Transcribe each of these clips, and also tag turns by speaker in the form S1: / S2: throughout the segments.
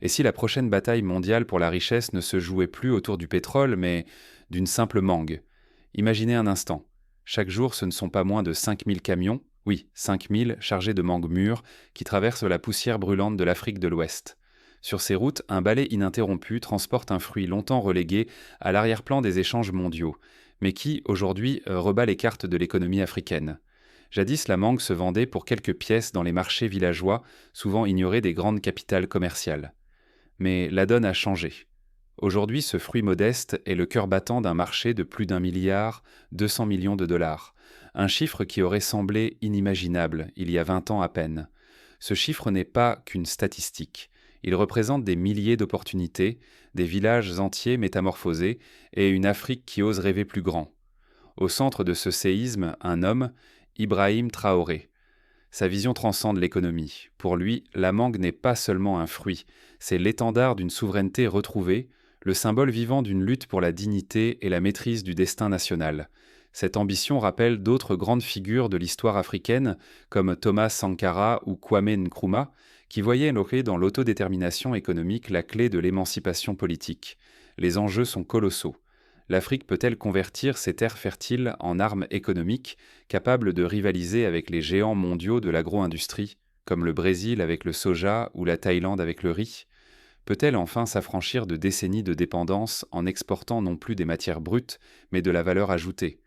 S1: Et si la prochaine bataille mondiale pour la richesse ne se jouait plus autour du pétrole, mais d'une simple mangue? Imaginez un instant. Chaque jour, ce ne sont pas moins de 5000 camions, oui, 5000 chargés de mangues mûres, qui traversent la poussière brûlante de l'Afrique de l'Ouest. Sur ces routes, un balai ininterrompu transporte un fruit longtemps relégué à l'arrière-plan des échanges mondiaux, mais qui, aujourd'hui, rebat les cartes de l'économie africaine. Jadis, la mangue se vendait pour quelques pièces dans les marchés villageois, souvent ignorés des grandes capitales commerciales. Mais la donne a changé. Aujourd'hui, ce fruit modeste est le cœur battant d'un marché de plus d'1 milliard 200 millions de dollars, un chiffre qui aurait semblé inimaginable il y a 20 ans à peine. Ce chiffre n'est pas qu'une statistique. Il représente des milliers d'opportunités, des villages entiers métamorphosés et une Afrique qui ose rêver plus grand. Au centre de ce séisme, un homme, Ibrahim Traoré. Sa vision transcende l'économie. Pour lui, la mangue n'est pas seulement un fruit, c'est l'étendard d'une souveraineté retrouvée, le symbole vivant d'une lutte pour la dignité et la maîtrise du destin national. Cette ambition rappelle d'autres grandes figures de l'histoire africaine, comme Thomas Sankara ou Kwame Nkrumah, qui voyaient dans l'autodétermination économique la clé de l'émancipation politique. Les enjeux sont colossaux. L'Afrique peut-elle convertir ses terres fertiles en armes économiques, capables de rivaliser avec les géants mondiaux de l'agro-industrie, comme le Brésil avec le soja ou la Thaïlande avec le riz? Peut-elle enfin s'affranchir de décennies de dépendance en exportant non plus des matières brutes, mais de la valeur ajoutée?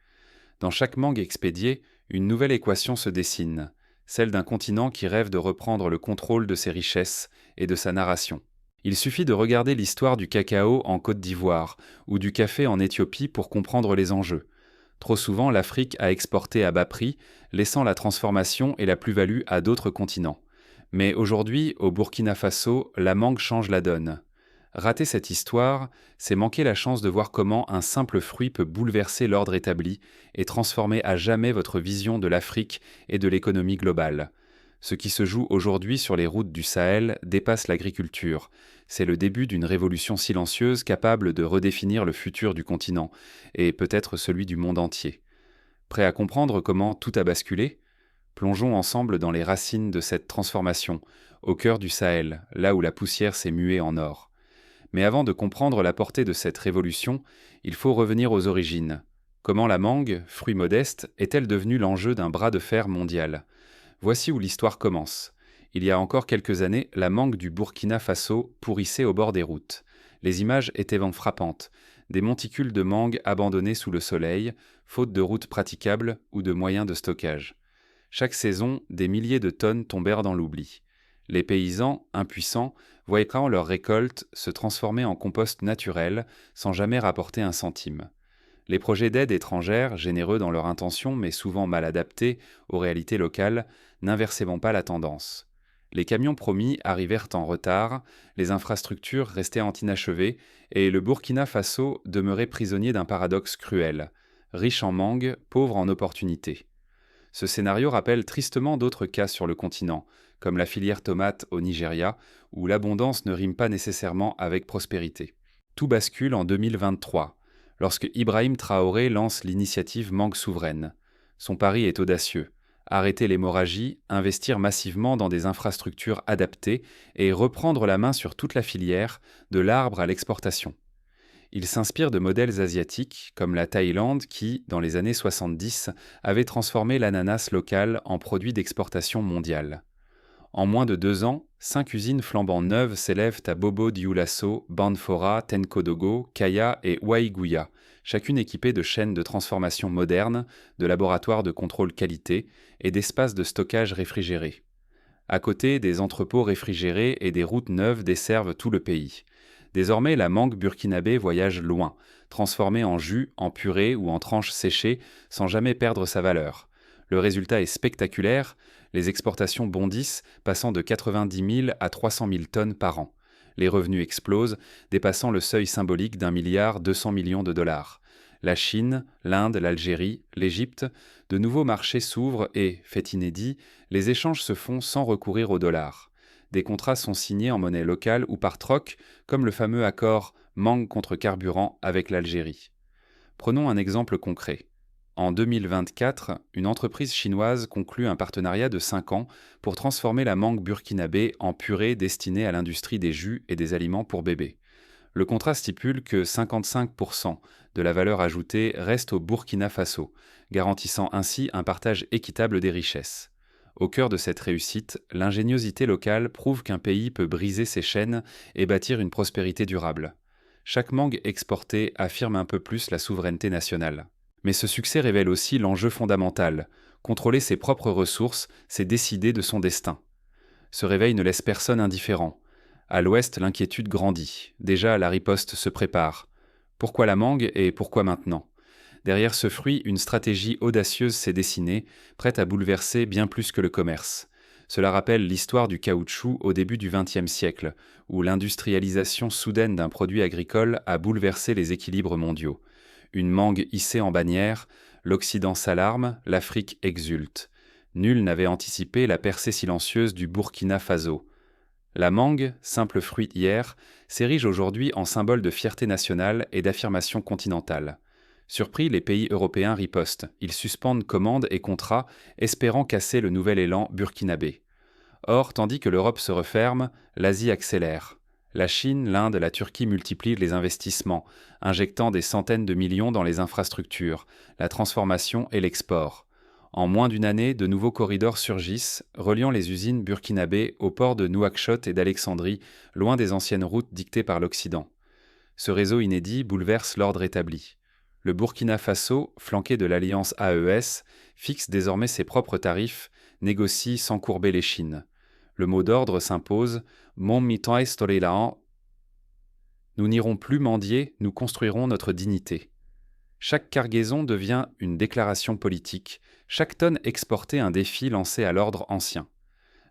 S1: Dans chaque mangue expédiée, une nouvelle équation se dessine, celle d'un continent qui rêve de reprendre le contrôle de ses richesses et de sa narration. Il suffit de regarder l'histoire du cacao en Côte d'Ivoire ou du café en Éthiopie pour comprendre les enjeux. Trop souvent, l'Afrique a exporté à bas prix, laissant la transformation et la plus-value à d'autres continents. Mais aujourd'hui, au Burkina Faso, la mangue change la donne. Rater cette histoire, c'est manquer la chance de voir comment un simple fruit peut bouleverser l'ordre établi et transformer à jamais votre vision de l'Afrique et de l'économie globale. Ce qui se joue aujourd'hui sur les routes du Sahel dépasse l'agriculture. C'est le début d'une révolution silencieuse capable de redéfinir le futur du continent, et peut-être celui du monde entier. Prêt à comprendre comment tout a basculé? Plongeons ensemble dans les racines de cette transformation, au cœur du Sahel, là où la poussière s'est muée en or. Mais avant de comprendre la portée de cette révolution, il faut revenir aux origines. Comment la mangue, fruit modeste, est-elle devenue l'enjeu d'un bras de fer mondial? Voici où l'histoire commence. Il y a encore quelques années, la mangue du Burkina Faso pourrissait au bord des routes. Les images étaient frappantes. Des monticules de mangue abandonnés sous le soleil, faute de routes praticables ou de moyens de stockage. Chaque saison, des milliers de tonnes tombèrent dans l'oubli. Les paysans, impuissants, voyant leur récolte se transformer en compost naturel sans jamais rapporter un centime. Les projets d'aide étrangères, généreux dans leur intention mais souvent mal adaptés aux réalités locales, n'inversaient pas la tendance. Les camions promis arrivèrent en retard, les infrastructures restaient inachevées et le Burkina Faso demeurait prisonnier d'un paradoxe cruel, riche en mangue, pauvre en opportunités. Ce scénario rappelle tristement d'autres cas sur le continent, comme la filière tomate au Nigeria, où l'abondance ne rime pas nécessairement avec prospérité. Tout bascule en 2023, lorsque Ibrahim Traoré lance l'initiative Mangue souveraine. Son pari est audacieux: arrêter l'hémorragie, investir massivement dans des infrastructures adaptées et reprendre la main sur toute la filière, de l'arbre à l'exportation. Il s'inspire de modèles asiatiques, comme la Thaïlande qui, dans les années 70, avait transformé l'ananas local en produit d'exportation mondiale. En moins de 2 ans, 5 usines flambant neuves s'élèvent à Bobo-Dioulasso, Banfora, Tenkodogo, Kaya et Waiguya, chacune équipée de chaînes de transformation modernes, de laboratoires de contrôle qualité et d'espaces de stockage réfrigérés. À côté, des entrepôts réfrigérés et des routes neuves desservent tout le pays. Désormais, la mangue burkinabé voyage loin, transformée en jus, en purée ou en tranches séchées sans jamais perdre sa valeur. Le résultat est spectaculaire, les exportations bondissent, passant de 90 000 à 300 000 tonnes par an. Les revenus explosent, dépassant le seuil symbolique d'1,2 milliard de dollars. La Chine, l'Inde, l'Algérie, l'Égypte, de nouveaux marchés s'ouvrent et, fait inédit, les échanges se font sans recourir au dollar. Des contrats sont signés en monnaie locale ou par troc, comme le fameux accord mangue contre carburant avec l'Algérie. Prenons un exemple concret. En 2024, une entreprise chinoise conclut un partenariat de 5 ans pour transformer la mangue burkinabé en purée destinée à l'industrie des jus et des aliments pour bébés. Le contrat stipule que 55% de la valeur ajoutée reste au Burkina Faso, garantissant ainsi un partage équitable des richesses. Au cœur de cette réussite, l'ingéniosité locale prouve qu'un pays peut briser ses chaînes et bâtir une prospérité durable. Chaque mangue exportée affirme un peu plus la souveraineté nationale. Mais ce succès révèle aussi l'enjeu fondamental. Contrôler ses propres ressources, c'est décider de son destin. Ce réveil ne laisse personne indifférent. À l'ouest, l'inquiétude grandit. Déjà, la riposte se prépare. Pourquoi la mangue et pourquoi maintenant ? Derrière ce fruit, une stratégie audacieuse s'est dessinée, prête à bouleverser bien plus que le commerce. Cela rappelle l'histoire du caoutchouc au début du XXe siècle, où l'industrialisation soudaine d'un produit agricole a bouleversé les équilibres mondiaux. Une mangue hissée en bannière, l'Occident s'alarme, l'Afrique exulte. Nul n'avait anticipé la percée silencieuse du Burkina Faso. La mangue, simple fruit hier, s'érige aujourd'hui en symbole de fierté nationale et d'affirmation continentale. Surpris, les pays européens ripostent. Ils suspendent commandes et contrats, espérant casser le nouvel élan burkinabé. Or, tandis que l'Europe se referme, l'Asie accélère. La Chine, l'Inde, la Turquie multiplient les investissements, injectant des centaines de millions dans les infrastructures, la transformation et l'export. En moins d'une année, de nouveaux corridors surgissent, reliant les usines burkinabées aux ports de Nouakchott et d'Alexandrie, loin des anciennes routes dictées par l'Occident. Ce réseau inédit bouleverse l'ordre établi. Le Burkina Faso, flanqué de l'alliance AES, fixe désormais ses propres tarifs, négocie sans courber l'échine. Le mot d'ordre s'impose, Mon mitan Stolélaan. Nous n'irons plus mendier, nous construirons notre dignité. Chaque cargaison devient une déclaration politique, chaque tonne exportée un défi lancé à l'ordre ancien.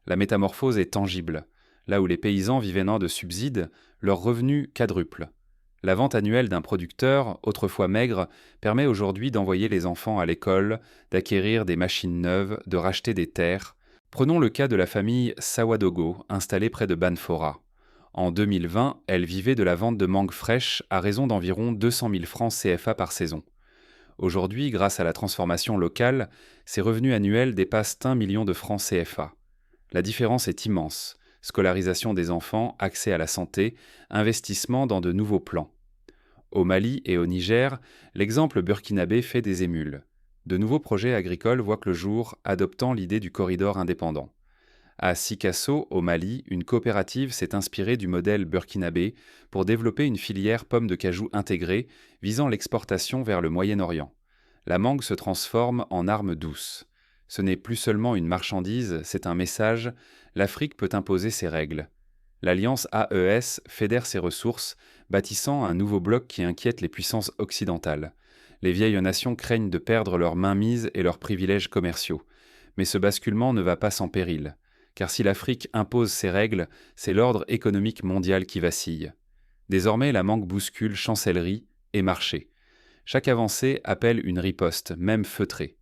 S1: La métamorphose est tangible. Là où les paysans vivaient de subsides, leurs revenus quadruplent. La vente annuelle d'un producteur, autrefois maigre, permet aujourd'hui d'envoyer les enfants à l'école, d'acquérir des machines neuves, de racheter des terres. Prenons le cas de la famille Sawadogo, installée près de Banfora. En 2020, elle vivait de la vente de mangue fraîche à raison d'environ 200 000 francs CFA par saison. Aujourd'hui, grâce à la transformation locale, ses revenus annuels dépassent 1 million de francs CFA. La différence est immense. Scolarisation des enfants, accès à la santé, investissement dans de nouveaux plans. Au Mali et au Niger, l'exemple burkinabé fait des émules. De nouveaux projets agricoles voient le jour, adoptant l'idée du corridor indépendant. À Sikasso, au Mali, une coopérative s'est inspirée du modèle burkinabé pour développer une filière pommes de cajou intégrée visant l'exportation vers le Moyen-Orient. La mangue se transforme en arme douce. Ce n'est plus seulement une marchandise, c'est un message. L'Afrique peut imposer ses règles. L'alliance AES fédère ses ressources, bâtissant un nouveau bloc qui inquiète les puissances occidentales. Les vieilles nations craignent de perdre leur mainmise et leurs privilèges commerciaux. Mais ce basculement ne va pas sans péril. Car si l'Afrique impose ses règles, c'est l'ordre économique mondial qui vacille. Désormais, la mangue bouscule chancellerie et marché. Chaque avancée appelle une riposte, même feutrée.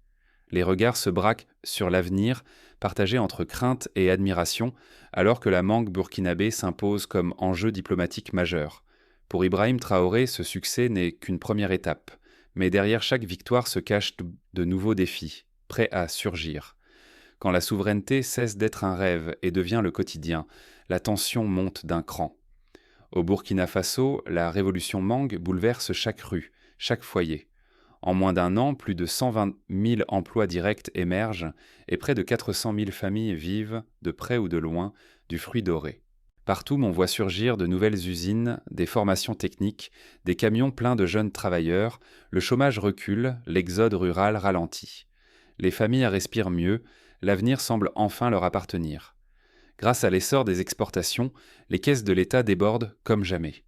S1: Les regards se braquent sur l'avenir, partagés entre crainte et admiration, alors que la mangue burkinabé s'impose comme enjeu diplomatique majeur. Pour Ibrahim Traoré, ce succès n'est qu'une première étape, mais derrière chaque victoire se cachent de nouveaux défis, prêts à surgir. Quand la souveraineté cesse d'être un rêve et devient le quotidien, la tension monte d'un cran. Au Burkina Faso, la révolution mangue bouleverse chaque rue, chaque foyer. En moins d'un an, plus de 120 000 emplois directs émergent et près de 400 000 familles vivent, de près ou de loin, du fruit doré. Partout, on voit surgir de nouvelles usines, des formations techniques, des camions pleins de jeunes travailleurs, le chômage recule, l'exode rural ralentit. Les familles respirent mieux, l'avenir semble enfin leur appartenir. Grâce à l'essor des exportations, les caisses de l'État débordent comme jamais.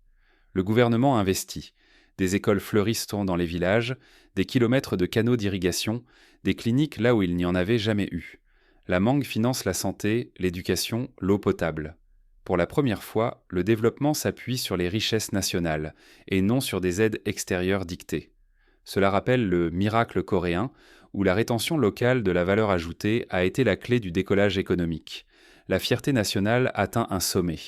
S1: Le gouvernement investit. Des écoles fleurissent dans les villages, des kilomètres de canaux d'irrigation, des cliniques là où il n'y en avait jamais eu. La mangue finance la santé, l'éducation, l'eau potable. Pour la première fois, le développement s'appuie sur les richesses nationales et non sur des aides extérieures dictées. Cela rappelle le miracle coréen, où la rétention locale de la valeur ajoutée a été la clé du décollage économique. La fierté nationale atteint un sommet.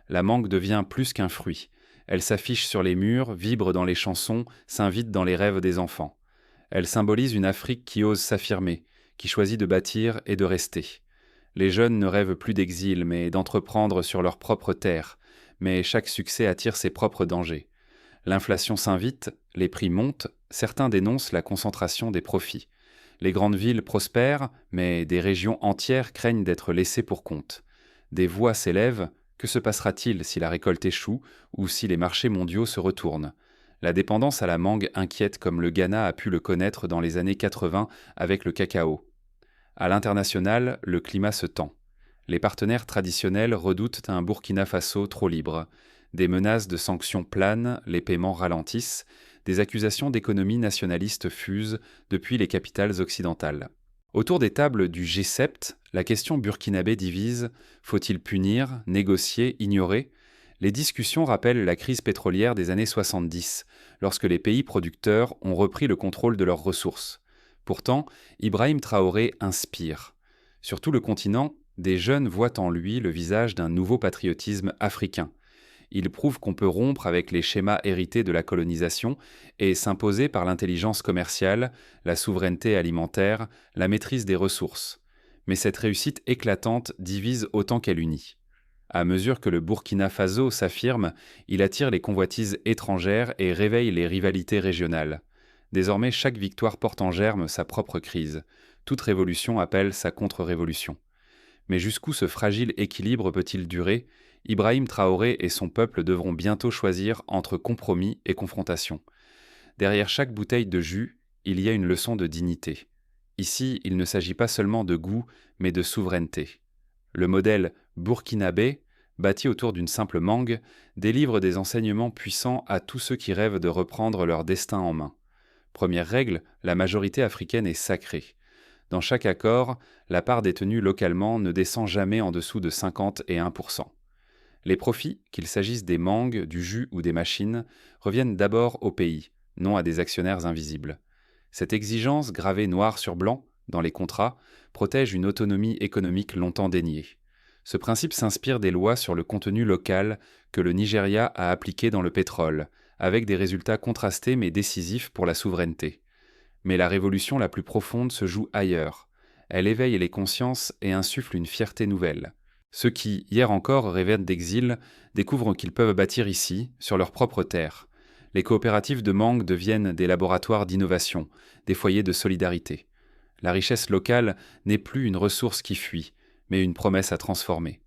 S1: La mangue devient plus qu'un fruit. Elle s'affiche sur les murs, vibre dans les chansons, s'invite dans les rêves des enfants. Elle symbolise une Afrique qui ose s'affirmer, qui choisit de bâtir et de rester. Les jeunes ne rêvent plus d'exil, mais d'entreprendre sur leur propre terre. Mais chaque succès attire ses propres dangers. L'inflation s'invite, les prix montent, certains dénoncent la concentration des profits. Les grandes villes prospèrent, mais des régions entières craignent d'être laissées pour compte. Des voix s'élèvent. Que se passera-t-il si la récolte échoue ou si les marchés mondiaux se retournent? La dépendance à la mangue inquiète comme le Ghana a pu le connaître dans les années 80 avec le cacao. À l'international, le climat se tend. Les partenaires traditionnels redoutent un Burkina Faso trop libre. Des menaces de sanctions planent, les paiements ralentissent, des accusations d'économie nationaliste fusent depuis les capitales occidentales. Autour des tables du G7, la question burkinabé divise: faut-il punir, négocier, ignorer? Les discussions rappellent la crise pétrolière des années 70, lorsque les pays producteurs ont repris le contrôle de leurs ressources. Pourtant, Ibrahim Traoré inspire. Sur tout le continent, des jeunes voient en lui le visage d'un nouveau patriotisme africain. Il prouve qu'on peut rompre avec les schémas hérités de la colonisation et s'imposer par l'intelligence commerciale, la souveraineté alimentaire, la maîtrise des ressources. Mais cette réussite éclatante divise autant qu'elle unit. À mesure que le Burkina Faso s'affirme, il attire les convoitises étrangères et réveille les rivalités régionales. Désormais, chaque victoire porte en germe sa propre crise. Toute révolution appelle sa contre-révolution. Mais jusqu'où ce fragile équilibre peut-il durer? Ibrahim Traoré et son peuple devront bientôt choisir entre compromis et confrontation. Derrière chaque bouteille de jus, il y a une leçon de dignité. Ici, il ne s'agit pas seulement de goût, mais de souveraineté. Le modèle burkinabé, bâti autour d'une simple mangue, délivre des enseignements puissants à tous ceux qui rêvent de reprendre leur destin en main. Première règle, la majorité africaine est sacrée. Dans chaque accord, la part détenue localement ne descend jamais en dessous de 51%. Les profits, qu'il s'agisse des mangues, du jus ou des machines, reviennent d'abord au pays, non à des actionnaires invisibles. Cette exigence, gravée noir sur blanc dans les contrats, protège une autonomie économique longtemps déniée. Ce principe s'inspire des lois sur le contenu local que le Nigeria a appliquées dans le pétrole, avec des résultats contrastés mais décisifs pour la souveraineté. Mais la révolution la plus profonde se joue ailleurs. Elle éveille les consciences et insuffle une fierté nouvelle. Ceux qui, hier encore, rêvaient d'exil, découvrent qu'ils peuvent bâtir ici, sur leur propre terre. Les coopératives de mangue deviennent des laboratoires d'innovation, des foyers de solidarité. La richesse locale n'est plus une ressource qui fuit, mais une promesse à transformer.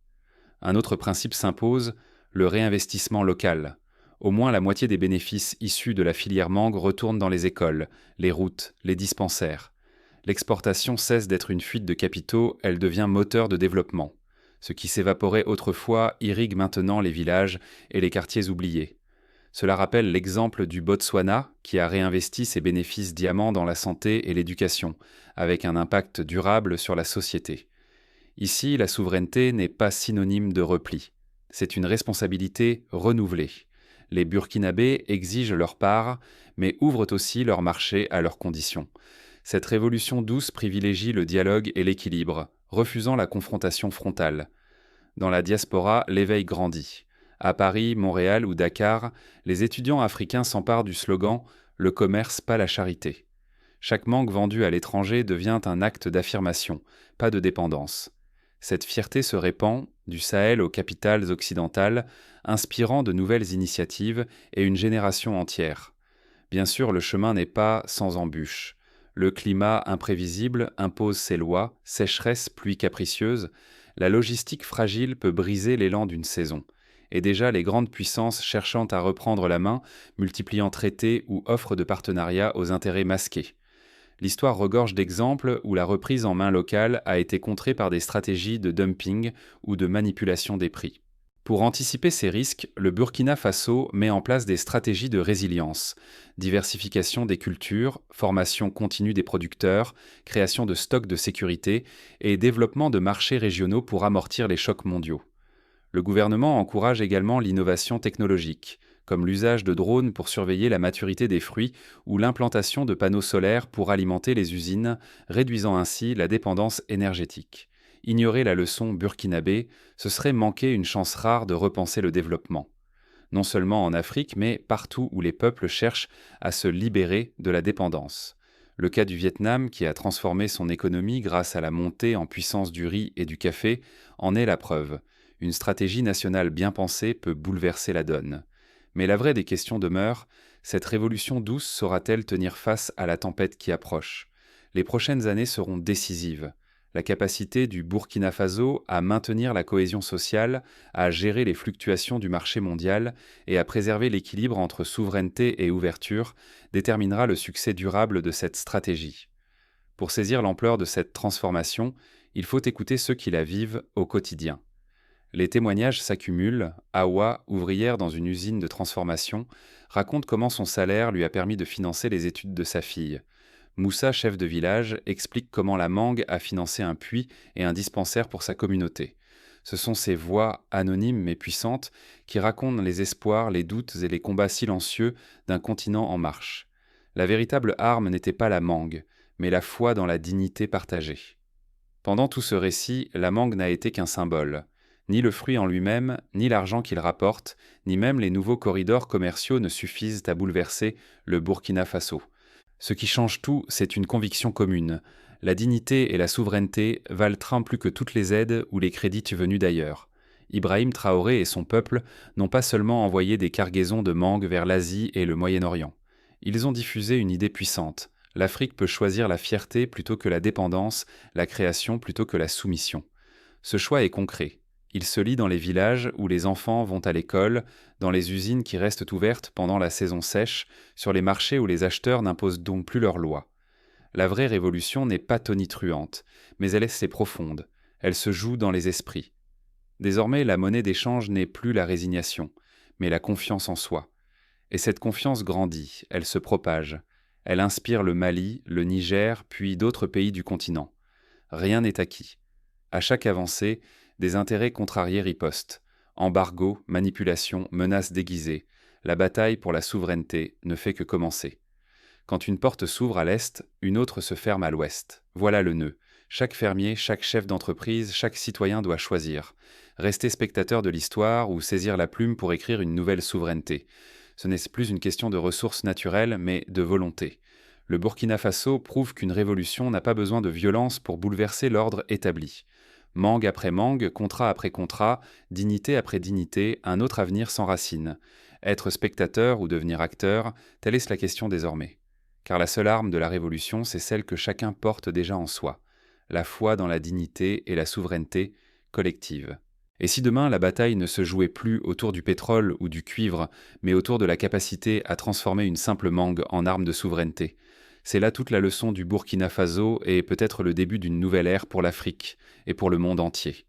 S1: Un autre principe s'impose, le réinvestissement local. Au moins la moitié des bénéfices issus de la filière mangue retournent dans les écoles, les routes, les dispensaires. L'exportation cesse d'être une fuite de capitaux, elle devient moteur de développement. Ce qui s'évaporait autrefois irrigue maintenant les villages et les quartiers oubliés. Cela rappelle l'exemple du Botswana, qui a réinvesti ses bénéfices diamants dans la santé et l'éducation, avec un impact durable sur la société. Ici, la souveraineté n'est pas synonyme de repli. C'est une responsabilité renouvelée. Les Burkinabés exigent leur part, mais ouvrent aussi leur marché à leurs conditions. Cette révolution douce privilégie le dialogue et l'équilibre, refusant la confrontation frontale. Dans la diaspora, l'éveil grandit. À Paris, Montréal ou Dakar, les étudiants africains s'emparent du slogan « Le commerce, pas la charité ». Chaque mangue vendue à l'étranger devient un acte d'affirmation, pas de dépendance. Cette fierté se répand, du Sahel aux capitales occidentales, inspirant de nouvelles initiatives et une génération entière. Bien sûr, le chemin n'est pas sans embûches. Le climat imprévisible impose ses lois, sécheresse, pluie capricieuse. La logistique fragile peut briser l'élan d'une saison. Et déjà les grandes puissances cherchant à reprendre la main, multipliant traités ou offres de partenariat aux intérêts masqués. L'histoire regorge d'exemples où la reprise en main locale a été contrée par des stratégies de dumping ou de manipulation des prix. Pour anticiper ces risques, le Burkina Faso met en place des stratégies de résilience, diversification des cultures, formation continue des producteurs, création de stocks de sécurité et développement de marchés régionaux pour amortir les chocs mondiaux. Le gouvernement encourage également l'innovation technologique, comme l'usage de drones pour surveiller la maturité des fruits ou l'implantation de panneaux solaires pour alimenter les usines, réduisant ainsi la dépendance énergétique. Ignorer la leçon burkinabé, ce serait manquer une chance rare de repenser le développement. Non seulement en Afrique, mais partout où les peuples cherchent à se libérer de la dépendance. Le cas du Vietnam, qui a transformé son économie grâce à la montée en puissance du riz et du café, en est la preuve. Une stratégie nationale bien pensée peut bouleverser la donne. Mais la vraie des questions demeure, cette révolution douce saura-t-elle tenir face à la tempête qui approche? Les prochaines années seront décisives. La capacité du Burkina Faso à maintenir la cohésion sociale, à gérer les fluctuations du marché mondial et à préserver l'équilibre entre souveraineté et ouverture déterminera le succès durable de cette stratégie. Pour saisir l'ampleur de cette transformation, il faut écouter ceux qui la vivent au quotidien. Les témoignages s'accumulent. Awa, ouvrière dans une usine de transformation, raconte comment son salaire lui a permis de financer les études de sa fille. Moussa, chef de village, explique comment la mangue a financé un puits et un dispensaire pour sa communauté. Ce sont ces voix anonymes mais puissantes qui racontent les espoirs, les doutes et les combats silencieux d'un continent en marche. La véritable arme n'était pas la mangue, mais la foi dans la dignité partagée. Pendant tout ce récit, la mangue n'a été qu'un symbole. Ni le fruit en lui-même, ni l'argent qu'il rapporte, ni même les nouveaux corridors commerciaux ne suffisent à bouleverser le Burkina Faso. Ce qui change tout, c'est une conviction commune. La dignité et la souveraineté valent plus que toutes les aides ou les crédits venus d'ailleurs. Ibrahim Traoré et son peuple n'ont pas seulement envoyé des cargaisons de mangue vers l'Asie et le Moyen-Orient. Ils ont diffusé une idée puissante. L'Afrique peut choisir la fierté plutôt que la dépendance, la création plutôt que la soumission. Ce choix est concret. Il se lit dans les villages où les enfants vont à l'école, dans les usines qui restent ouvertes pendant la saison sèche, sur les marchés où les acheteurs n'imposent donc plus leurs lois. La vraie révolution n'est pas tonitruante, mais elle est profonde. Elle se joue dans les esprits. Désormais, la monnaie d'échange n'est plus la résignation, mais la confiance en soi. Et cette confiance grandit, elle se propage. Elle inspire le Mali, le Niger, puis d'autres pays du continent. Rien n'est acquis. À chaque avancée, des intérêts contrariés ripostent. Embargo, manipulation, menaces déguisées. La bataille pour la souveraineté ne fait que commencer. Quand une porte s'ouvre à l'est, une autre se ferme à l'ouest. Voilà le nœud. Chaque fermier, chaque chef d'entreprise, chaque citoyen doit choisir. Rester spectateur de l'histoire ou saisir la plume pour écrire une nouvelle souveraineté. Ce n'est plus une question de ressources naturelles, mais de volonté. Le Burkina Faso prouve qu'une révolution n'a pas besoin de violence pour bouleverser l'ordre établi. Mangue après mangue, contrat après contrat, dignité après dignité, un autre avenir s'enracine. Être spectateur ou devenir acteur, telle est la question désormais. Car la seule arme de la révolution, c'est celle que chacun porte déjà en soi, la foi dans la dignité et la souveraineté collective. Et si demain la bataille ne se jouait plus autour du pétrole ou du cuivre, mais autour de la capacité à transformer une simple mangue en arme de souveraineté? C'est là toute la leçon du Burkina Faso et peut-être le début d'une nouvelle ère pour l'Afrique et pour le monde entier.